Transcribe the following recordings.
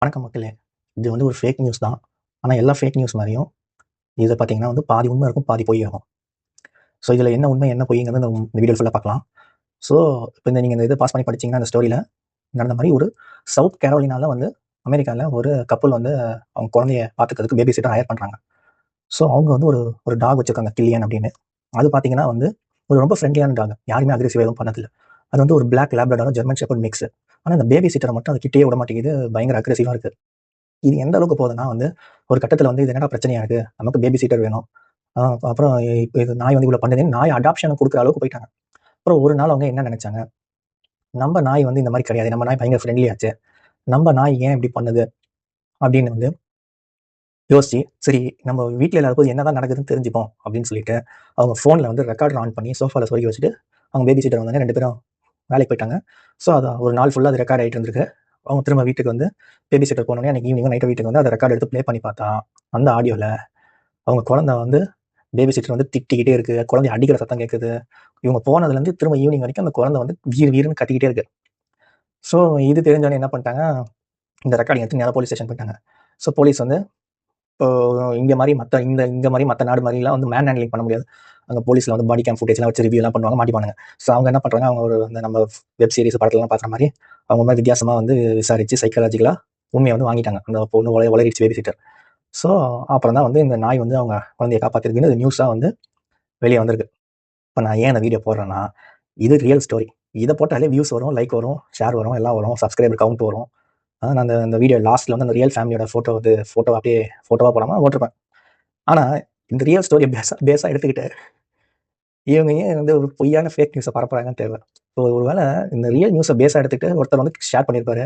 வணக்கம் மக்களே. இது வந்து ஒரு ஃபேக் நியூஸ் தான். ஆனா எல்லா ஃபேக் நியூஸ் மாரியும், இத பார்த்தீங்கன்னா வந்து பாதி உண்மை இருக்கும், பாதி பொய் இருக்கும். ஸோ இதில என்ன உண்மை, என்ன பொய்ங்கிறத இந்த வீடியோ ஃபுல்லா பார்க்கலாம். ஸோ இப்ப நீங்க இந்த இத பாஸ் பண்ணி படிச்சீங்கன்னா, அந்த ஸ்டோரியில நடந்த மாரி ஒரு சவுத் கேரோலினால வந்து அமெரிக்கால ஒரு கப்புள் வந்து அவங்க குழந்தைய பார்த்துக்கிறதுக்கு பேபி சிட்டர் ஹையர் பண்றாங்க. ஸோ அவங்க வந்து ஒரு ஒரு டாக் வச்சிருக்காங்க, கில்லியன் அப்படின்னு. அது பார்த்தீங்கன்னா வந்து ஒரு ரொம்ப ஃப்ரெண்ட்லியான டாக். யாருமே அக்ரெசிவா எதுவும் பண்ணதில்ல. அது வந்து ஒரு பிளாக் லேப்ரடாரும், ஜெர்மன் ஷெப்பர்ட் மிக்ஸ். ஆனா இந்த பேபி சிட்டர மட்டும் அது கிட்டயே விட மாட்டேங்குது. பயங்கர அக்ரெசிவா இருக்கு. இது எந்த அளவுக்கு போகுதுன்னா வந்து, ஒரு கட்டத்தில வந்து இது என்னடா பிரச்சனையா இருக்கு? நமக்கு பேபி சிட்டர் வேணும். அ அப்புறம் இப்ப இது நாய் வந்து இவ்வளோ பண்ணுதேன்னு நாய் அடாப்ஷனுக்கு குடுக்குற அளவுக்கு போயிட்டாங்க. அப்புறம் ஒரு நாள் அவங்க என்ன நெனச்சாங்க, நம்ம நாய் வந்து இந்த மாரி கிடையாது. நம்ம நாய் பயங்கர ஃப்ரெண்ட்லி ஆச்சே. நம்ம நாய் ஏன் இப்படி பண்ணுது? அப்படின்னு வந்து யோசிச்சு, சரி நம்ம வீட்ல இல்லாத போது என்னதான் நடக்குதுன்னு தெரிஞ்சுப்போம் அப்படின்னு சொல்லிட்டு, அவங்க ஃபோன்ல வந்து ரெக்கார்டர் ஆன் பண்ணி சோஃபால சொருகி வச்சுட்டு, அவங்க பேபி சிட்டர் வந்தாங்க. 2 பேரும் வேலைக்கு போயிட்டாங்க. ஸோ அது ஒரு நாள் ஃபுல்லா அது ரெக்கார்ட் ஆயிட்டு இருந்திருக்கு. அவங்க திரும்ப வீட்டுக்கு வந்து பேபி சிட்டர் போனோனே அன்னைக்கு ஈவினிங்கோ நைட்டோ வீட்டுக்கு வந்து அத ரெக்கார்ட் எடுத்து ப்ளே பண்ணி பார்த்தா, அந்த ஆடியோல அவங்க குழந்தை வந்து பேபி சிட்டர் வந்து திட்டிக்கிட்டே இருக்கு. குழந்தைய அடிக்கிற சத்தம் கேட்குது. இவங்க போனதுலேருந்து திரும்ப ஈவினிங் வரைக்கும் அந்த குழந்தை வந்து வீர் வீருன்னு கத்திக்கிட்டே இருக்கு. ஸோ இது தெரிஞ்சோனே என்ன பண்ணிட்டாங்க, இந்த ரெக்கார்டிங் எடுத்து நேரா போலீஸ் ஸ்டேஷன் போயிட்டாங்க. ஸோ போலீஸ் வந்து இப்போ இங்க மாரி இங்க மாரி மத்த நாடு மாரிலாம் வந்து மேன் ஹேண்ட்லிங் பண்ண முடியாது. அங்க போலீஸ்ல வந்து பாடி கேம் ஃபுட்டேஜ்லாம் வச்சு ரிவ்யூலாம் பண்ணுவாங்க, மாட்டிப்பானுங்க. ஸோ அவங்க என்ன பண்றாங்க, அவங்க ஒரு அந்த நம்ம வெப் சீரிஸ் படத்துலலாம் பார்க்குற மாரி, அவங்க மாரி வித்தியாசமா வந்து விசாரிச்சு சைக்காலஜிக்கலா உண்மைய வந்து வாங்கிட்டாங்க. அந்த பொண்ணு உளறிடுச்சு பேபி சிட்டர். ஸோ அப்புறம் தான் வந்து இந்த நாய் வந்து அவங்க குழந்தைய காப்பாத்திருக்குன்னு நியூஸா வந்து வெளிய வந்திருக்கு. இப்ப நான் ஏன் அந்த வீடியோ போடுறேன்னா, இது ரியல் ஸ்டோரி. இத போட்டாலே வியூஸ் வரும், லைக் வரும், ஷேர் வரும், எல்லாம் வரும். சப்ஸ்கிரைபர் கவுண்ட் வரும். நான் அந்த அந்த வீடியோ லாஸ்ட்ல வந்து அந்த ரியல் ஃபேமிலியோட ஃபோட்டோ அப்படியே ஃபோட்டோவா போடாம போட்டிருப்பேன். ஆனா இந்த ரியல் ஸ்டோரிய பேஸா பேஸா எடுத்துக்கிட்டு இவங்க ஏன் வந்து ஒரு பொய்யான ஃபேக் நியூஸ பரப்புறாங்கன்னு தெரியல. ஸோ ஒருவேள இந்த ரியல் நியூஸ பேஸா எடுத்துக்கிட்டு ஒருத்தர் வந்து ஷேர் பண்ணியிருப்பாரு.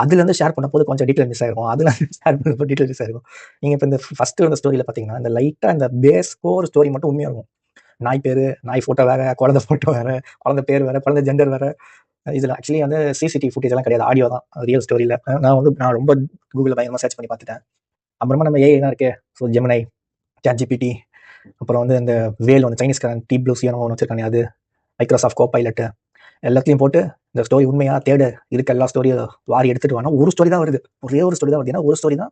அதுலேருந்து ஷேர் பண்ணும்போது கொஞ்சம் டீட்டெயில் மிஸ் ஆயிருக்கும். அதுல ஷேர் பண்ணும்போது டீட்டெயில் மிஸ் ஆயிருக்கும். நீங்க இப்ப இந்த ஃபர்ஸ்ட் வந்த ஸ்டோரியில பார்த்தீங்கன்னா, இந்த லைட்டா இந்த பேஸ் கோர் ஸ்டோரி மட்டும் உண்மையா இருக்கும். நாய் பேரு, நாய் ஃபோட்டோ வேற, குழந்தை ஃபோட்டோ வேற, குழந்தை பேர் வேற, குழந்தை ஜெண்டர் வேற. இதுல ஆக்சுவலி வந்து சிசிடிவி ஃபுட்டேஜ் எல்லாம் கிடையாது. ஆடியோ தான். ரியல் ஸ்டோரியில. நான் ரொம்ப கூகுள்ல பயங்கரமா சர்ச் பண்ணி பார்த்துட்டேன். அப்புறமா நம்ம ஏஐ தான் இருக்கே. ஸோ ஜெமினை, ChatGPT, அப்புறம் வந்து இந்த வேல் ஒண்ணு சைனீஸ்காரன் டீப் ப்ளூ சியான்னு ஒண்ணு வச்சிருக்கானே அது, மைக்ரோசாஃப்ட் கோபைலட் எல்லாத்தையும் போட்டு இந்த ஸ்டோரி உண்மையா தேடு. இருக்க எல்லா ஸ்டோரியும் வாரி எடுத்துட்டு வானா ஒரு ஸ்டோரி தான் வருது. ஒரே ஒரு ஸ்டோரி தான் வருது. ஏன்னா ஒரு ஸ்டோரி தான்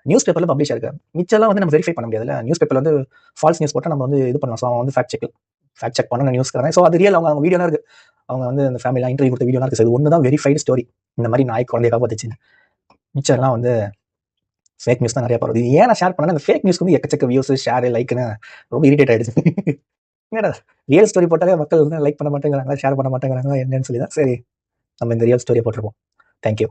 நியூஸ் பேப்பர்ல பப்ளிஷ் ஆயிருக்கு. மிச்சம்லாம் வந்து நம்ம வெரிஃபை பண்ண முடியாதுல்ல. நியூஸ் பேப்பர்ல வந்து ஃபால்ஸ் நியூஸ் போட்டா நம்ம வந்து இது பண்ணலாம். ஸோ அவன் வந்து ஃபேக்ட் செக் பண்ண நியூஸ்காரன். ஸோ அது ரியல். அவங்க வீடியோலாம் இருக்கு. அவங்க வந்து அந்த ஃபேமிலிலாம் இன்டர்வியூ கொடுத்த வீடியோலாம் இருக்கு. இது ஒன்று தான் வெரிஃபைடு ஸ்டோரி. இந்த மாதிரி நாய் குழந்தைய காப்பாத்துச்சு. மிச்சம் எல்லாம் வந்து ஃபேக் நியூஸ் தான் நிறைய பரவுது. இது ஏன் நான் ஷேர் பண்ணேன்னா, இந்த ஃபேக் நியூஸ்க்கு வந்து எக்கச்சக்க வியூஸ், ஷேர், லைக்னு ரொம்ப இரிட்டேட் ஆயிடுச்சு. என்னடா ரியல் ஸ்டோரி போட்டாலே மக்கள் வந்து லைக் பண்ண மாட்டேங்கிறாங்களா, ஷேர் பண்ண மாட்டேங்கிறாங்களா என்னன்னு சொல்லி தான் சரி நம்ம இந்த ரியல் ஸ்டோரியை போட்டிருப்போம். தேங்க்யூ.